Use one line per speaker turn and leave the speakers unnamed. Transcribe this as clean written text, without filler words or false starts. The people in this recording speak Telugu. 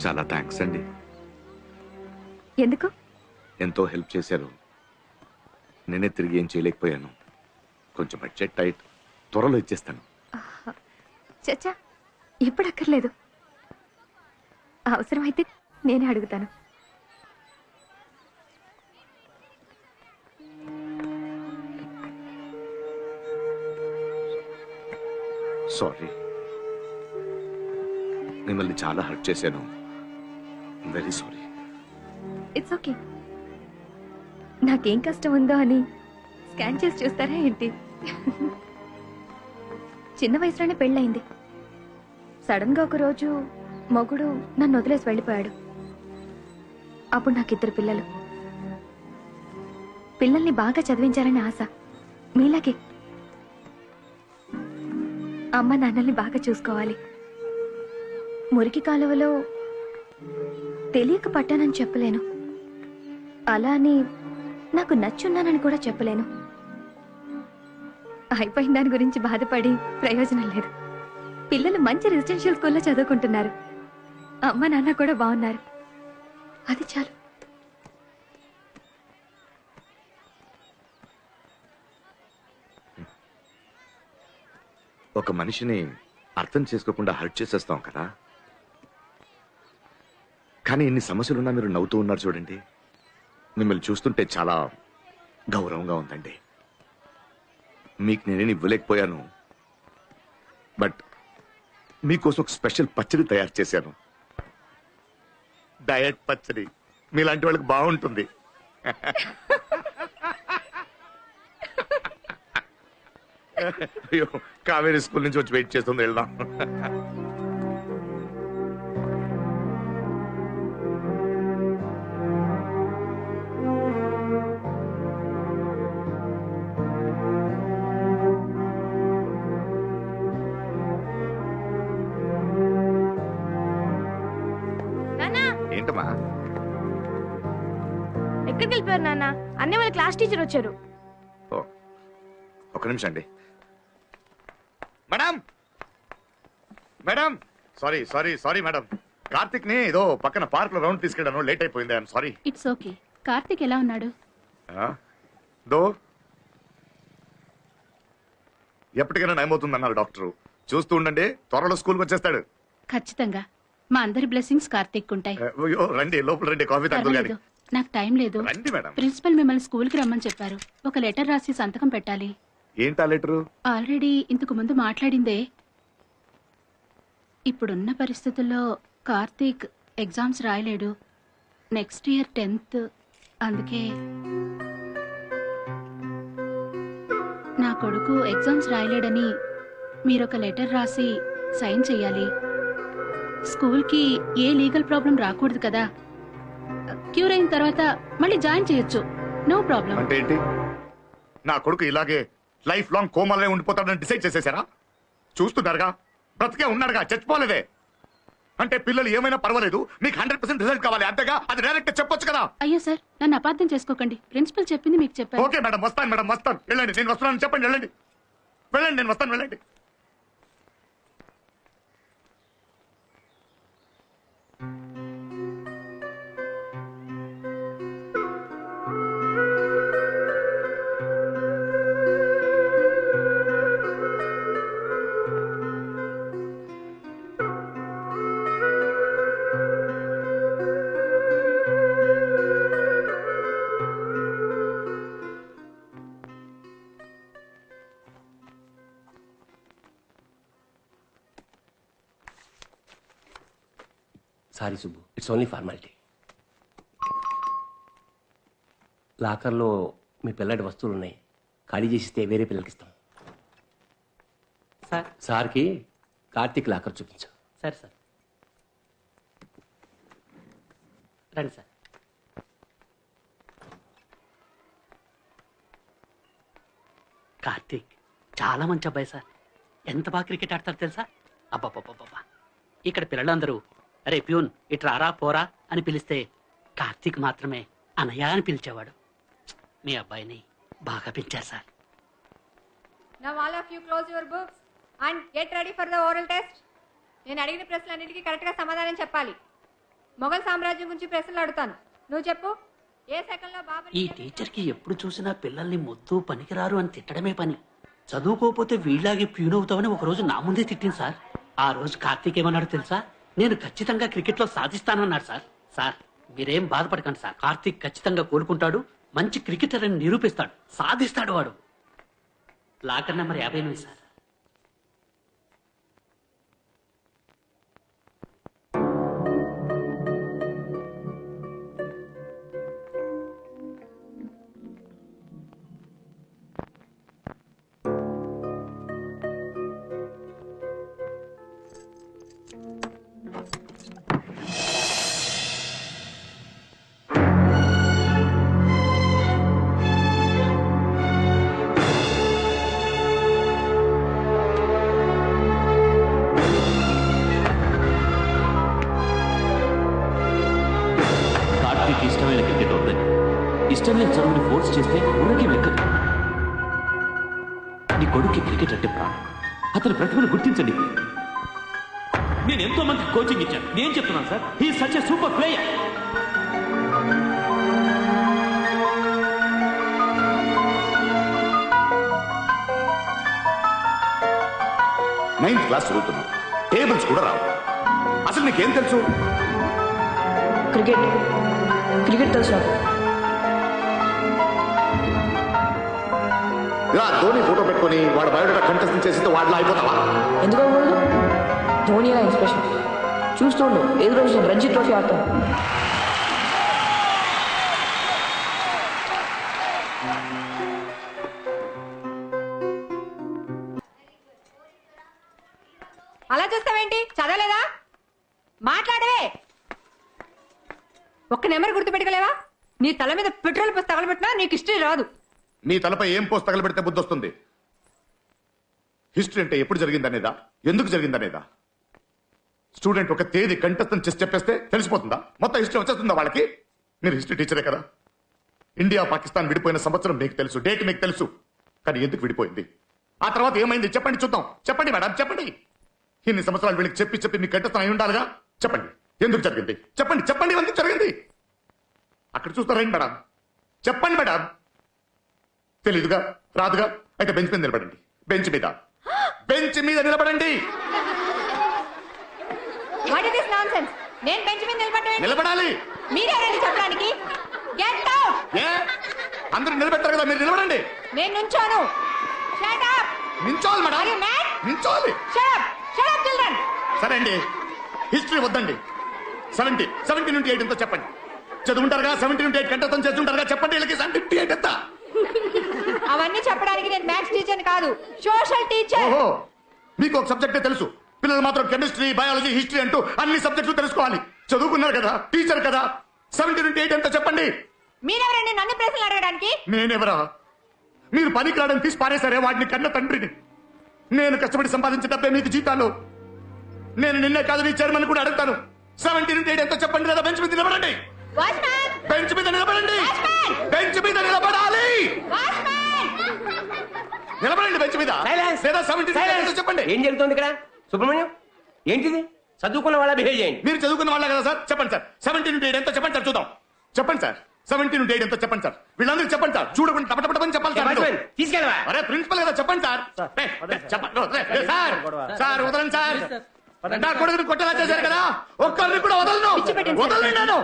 చాలా థ్యాంక్స్ అండి.
ఎందుకు?
ఎంతో హెల్ప్ చేశారు. నేనే తిరిగి ఏం చేయలేకపోయాను. కొంచెం బడ్జెట్ టైట్. త్వరలో ఇచ్చేస్తాను.
చచ్చా, ఇప్పుడు అక్కర్లేదు. అవసరమైతే నేనే అడుగుతాను.
సారీ, మిమ్మల్ని చాలా హర్ట్ చేశాను. Very sorry.
It's okay. నాకేం కష్టం ఉందో అని స్కాన్ చేసి చూస్తారా ఏంటి? చిన్న వయసులోనే పెళ్ళయింది. సడన్ గా ఒకరోజు మొగుడు నన్ను వదిలేసి వెళ్ళిపోయాడు. అప్పుడు నాకు 2 పిల్లలు. పిల్లల్ని బాగా చదివించాలని ఆశ. మీలాగే అమ్మ నాన్నల్ని బాగా చూసుకోవాలి. మురికి కాలువలో తెలియక పట్టానని చెప్పలేను. అలా అని నాకు నచ్చున్నానని కూడా చెప్పలేను. అయిపోయిన దాని గురించి బాధపడి ప్రయోజనం లేదు. పిల్లలు మంచి రెసిడెన్షియల్ స్కూల్లో చదువుకుంటున్నారు. అమ్మ నాన్న కూడా బాగున్నారు. అది చాలు.
ఒక మనిషిని అర్థం చేసుకోకుండా హర్ట్ చేసేస్తాం కదా. కానీ ఎన్ని సమస్యలున్నా మీరు నవ్వుతూ ఉన్నారు చూడండి. మిమ్మల్ని చూస్తుంటే చాలా గౌరవంగా ఉందండి. మీకు నేనేం ఇవ్వలేకపోయాను, బట్ మీకోసం ఒక స్పెషల్ పచ్చడి తయారు చేశాను. డయట్ పచ్చడి. మీలాంటి వాళ్ళకి బాగుంటుంది. అయ్యో, కావేరీ స్కూల్ నుంచి వచ్చి వెయిట్ చేస్తుంది. వెళ్దాం. ఏంటమ్మా?
ఎక్కడికి వెళ్ళిపోయారు నాన్న? అన్నీ వాళ్ళ క్లాస్ టీచర్ వచ్చారు.
ఒక నిమిషం అండి. Madam, madam, sorry sorry sorry madam. Karthik ని ఏదో పక్కన పార్క్ లో రౌండ్ తీసుకెళ్ళాను. లేట్ అయిపోయింది. I'm sorry.
It's okay. Karthik ఎలా ఉన్నాడు?
దో ఎప్పటికైనా నయమవుతుంది అన్నారు డాక్టర్. చూస్తూ ఉండండి, త్వరలో స్కూల్కి వచ్చేస్తాడు.
ఖచ్చితంగా. మా అందరి బ్లెస్సింగ్స్ కార్తిక్ ఉంటాయి.
అయ్యో, రండి లోపల రండి. కాఫీ తాగుతారు గాని.
నాకు టైం లేదు.
రండి మేడం.
ప్రిన్సిపల్ మిమ్మల్ని స్కూల్ కి రమ్మని చెప్పారు. ఒక లెటర్ రాసి సంతకం పెట్టాలి.
ఏంటా లెటరు?
ఆల్రెడీ ఇంతకు ముందు మాట్లాడిందే. ఇప్పుడున్న పరిస్థితుల్లో కార్తీక్ ఎగ్జామ్స్ రాయలేడు. Next year 10th. అందుకే నా కొడుకు ఎగ్జామ్స్ రాయలేడని మీరొక లెటర్ రాసి సైన్ చెయ్యాలి. స్కూల్కి ఏ లీగల్ ప్రాబ్లం రాకూడదు కదా. క్యూర్ అయిన తర్వాత మళ్ళీ జాయిన్ చేయొచ్చు. No problem.
అంటే ఏంటి? నా కొడుకు ఇలాగే లైఫ్ లాంగ్ కోమాలే ఉండిపోతాడని డిసైడ్ చేసేసారా? చూస్తున్నారుగా, బ్రతికే ఉన్నాడుగా, చచ్చిపోలేదే. అంటే పిల్లలు ఏమైనా పర్వాలేదు, మీకు 100% రిజల్ట్ కావాలి అంతేగా. అది డైరెక్ట్ చెప్పొచ్చు కదా.
అయ్యో సార్, నన్ను అపార్థం చేసుకోకండి. ప్రిన్సిపల్ చెప్పింది మీకు చెప్పాను.
ఓకే మేడం, వస్తాను మేడం, వస్తాను. వెళ్ళండి, నేను వస్తున్నాను చెప్పండి. వెళ్ళండి వెళ్ళండి, నేను వస్తాను. వెళ్ళండి.
Sorry Subbu, it's only formality. లాకర్లో మీ పిల్లడి వస్తువులు ఉన్నాయి. ఖాళీ చేసిస్తే వేరే పిల్లలకి ఇస్తాం.
సార్
సార్కి కార్తీక్ లాకర్ చూపించు.
సరే సార్, రండి సార్. కార్తీక్ చాలా మంచి అబ్బాయి సార్. ఎంత బాగా క్రికెట్ ఆడతారు తెలుసా? అబ్బాబ్బాబ్బా, ఇక్కడ పిల్లలందరూ అరే ప్యూన్ ఇట్రా రా పోరా అని పిలిస్తే కార్తీక్ మాత్రమే అనయ్య అని పిలిచేవాడు. మీ అబ్బాయిని బాగా పెంచారు sir.
Now all of you close your books and get ready for the oral test. నేను అడిగిన ప్రశ్నలన్నిటికీ కరెక్ట్గా సమాధానం చెప్పాలి. మొఘల్ సామ్రాజ్యం గురించి ప్రశ్నలు అడుగుతాను. నువ్వు చెప్పు. ఏ సెకండ్లో బాబర్
ఈ టీచర్కి ఎప్పుడు చూసినా పిల్లల్ని మొద్దు పనికిరారు అని తిట్టడమే పని. చదువుకోకపోతే వీళ్ళలాగే ప్యూన్ అవుతామని ఒక రోజు నా ముందే తిట్టింది సార్. ఆ రోజు కార్తీక్ ఏమన్నాడు తెలుసా? నేను ఖచ్చితంగా క్రికెట్ లో సాధిస్తానన్నాడు సార్. సార్ మీరేం బాధపడకండి సార్, కార్తీక్ ఖచ్చితంగా కోలుకుంటాడు, మంచి క్రికెటర్ అని నిరూపిస్తాడు, సాధిస్తాడు వాడు. Locker number 58 sir.
కార్తీక్ ఇష్టమైన క్రికెట్ వద్దని ఇష్టం లేని చదువుని ఫోర్స్ చేస్తే ఊరికి వెక్కదు. నీ కొడుక్కి క్రికెట్ అంటే ప్రాణం. అతని ప్రతిభను గుర్తించండి. నేను ఎంతో మందికి కోచింగ్ ఇచ్చాను. నేను చెప్తున్నాను sir, he such a super player.
Ninth class చదువుతున్నావు, టేబుల్స్ కూడా రావు. అసలు నీకేం తెలుసు?
క్రికెట్ క్రికెట్ తెలుసు నాకు.
ఇలా ధోని ఫోటో పెట్టుకొని వాడు బయోడేటా కంటెస్ట్ చేస్తే వాడిలో అయిపోతావా?
ఎందుకు అవ్వకూడదు? ధోని నా ఇన్స్పిరేషన్. చూస్తూ ఉండు, ఏదో రోజు నేను రంజీ ట్రోఫీ ఆడతాను.
అలా చూస్తావేంటి? చదవలేదా? మాట్లాడవే. ఒక్క నెంబర్ గుర్తు పెట్టుకోలేవా? నీ తల మీద పెట్రోల్ పోసి తగలబెట్టినా నీకు హిస్టరీ రాదు.
నీ తలపై ఏం పోస్ట్ తగలబెడితే బుద్ధి వస్తుంది? హిస్టరీ అంటే ఎప్పుడు జరిగిందనేదా, ఎందుకు జరిగిందనేదా? స్టూడెంట్ ఒక తేదీ కంటెస్టెంట్ చేసి చెప్పేస్తే తెలిసిపోతుందా? మొత్తం హిస్టరీ వచ్చేస్తుందా వాళ్ళకి? మీరు హిస్టరీ టీచరే కదా. ఇండియా పాకిస్తాన్ విడిపోయిన సంవత్సరం మీకు తెలుసు, డేట్ మీకు తెలుసు. కానీ ఎందుకు విడిపోయింది, ఆ తర్వాత ఏమైంది చెప్పండి చూద్దాం. చెప్పండి మేడం, చెప్పండి. ఇన్ని సంవత్సరాలు వీళ్ళకి చెప్పి చెప్పి మీకు కంటెస్టెంట్ అయి ఉండాలిగా. చెప్పండి ఎందుకు జరిగింది, చెప్పండి చెప్పండి ఎందుకు జరిగింది. అక్కడ చూస్తారండి మేడం, చెప్పండి మేడం. తెలీదుగా, రాదుగా, అయితే బెంచ్ మీద నిలబడండి. బెంచ్ మీద, బెంచ్ మీద నిలబడండి.
What is this nonsense? నేను బెంచ్ మీద నిలబడ్డాను.
నిలబడాలి.
మీరెవరండి చెప్పడానికి? Get out.
ఏ అందరూ నిలబెట్టారు కదా, మీరు నిలబడండి.
నేను నుంచోను. Shut up.
నించోవాలి మేడం,
Are you mad?
నించోవాలి.
Shut up. Shut up children.
సరే అండి, హిస్టరీ వద్దండి. 70 నుండి 8 ఎంతో చెప్పండి. చదువుంటారుగా, 70 నుండి 8 కంటెస్టెంట్ చేస్తుంటారుగా, చెప్పండి వీళ్ళకి 78 ఎంత.
అవన్నీ చెప్పడానికి నేను మ్యాథ్స్ టీచర్ కాదు, సోషల్ టీచర్.
ఓహో, మీకు ఒక సబ్జెక్టే తెలుసు. పిల్లలు మాత్రం కెమిస్ట్రీ, బయాలజీ, హిస్టరీ అంటూ అన్ని సబ్జెక్టులు తెలుసుకోవాలి. చదువుకున్నారు కదా, టీచర్ కదా. 70 నుండి 8 ఎంతో చెప్పండి.
మీరెవరండి నన్ను ప్రశ్నలు అడగడానికి?
నేనెవరా? మీరు పనికి రావడం తీసి పారేశారే వాడిని కన్న తండ్రిని. నేను కష్టపడి సంపాదించే డబ్బే మీకు జీతాలు. నేను నిన్నే కాదు నీ చైర్మన్ కూడా అడుగుతాను. 70 నుండి 8 ఎంతో చెప్పండి లేదా బెంచ్ మీద నిలబడండి.
వాచ్మ్యాన్.
బెంచ్ మీద నిలబడండి.
వాచ్మ్యాన్.
బెంచ్ మీద నిలబడాలి.
వాచ్మ్యాన్.
నిలబడండి బెంచ్ మీద.
Silence.
లేదా 70 నుండి 8 ఎంతో చెప్పండి.
ఏం జరుగుతుంది ఇక్కడ? సుబ్రహ్మణ్యం, ఏంటిది? చదువుకున్న వాళ్ళ బిహేవ్ చేయండి.
మీరు చదువుకున్న వాళ్ళ కదా సార్, చెప్పండి సార్. 70 నుండి 8 ఎంతో చెప్పండి సార్, చూద్దాం. చెప్పండి సార్, 70 నుండి 8 ఎంతో చెప్పండి సార్. వీళ్ళందరికీ చెప్పండి సార్, చూడకుండా టపటపటమని చెప్పాలి సార్.
వాచ్మెన్, తీసుకెళ్ళవా?
అరే ప్రిన్సిపల్ కదా, చెప్పండి సార్. చెప్పండి సార్. సార్ వదలండి సార్. నా కొడుకుని కొట్టేలా చేశారు కదా, ఒక్కరిని కూడా వదలను. వదలండి. నేను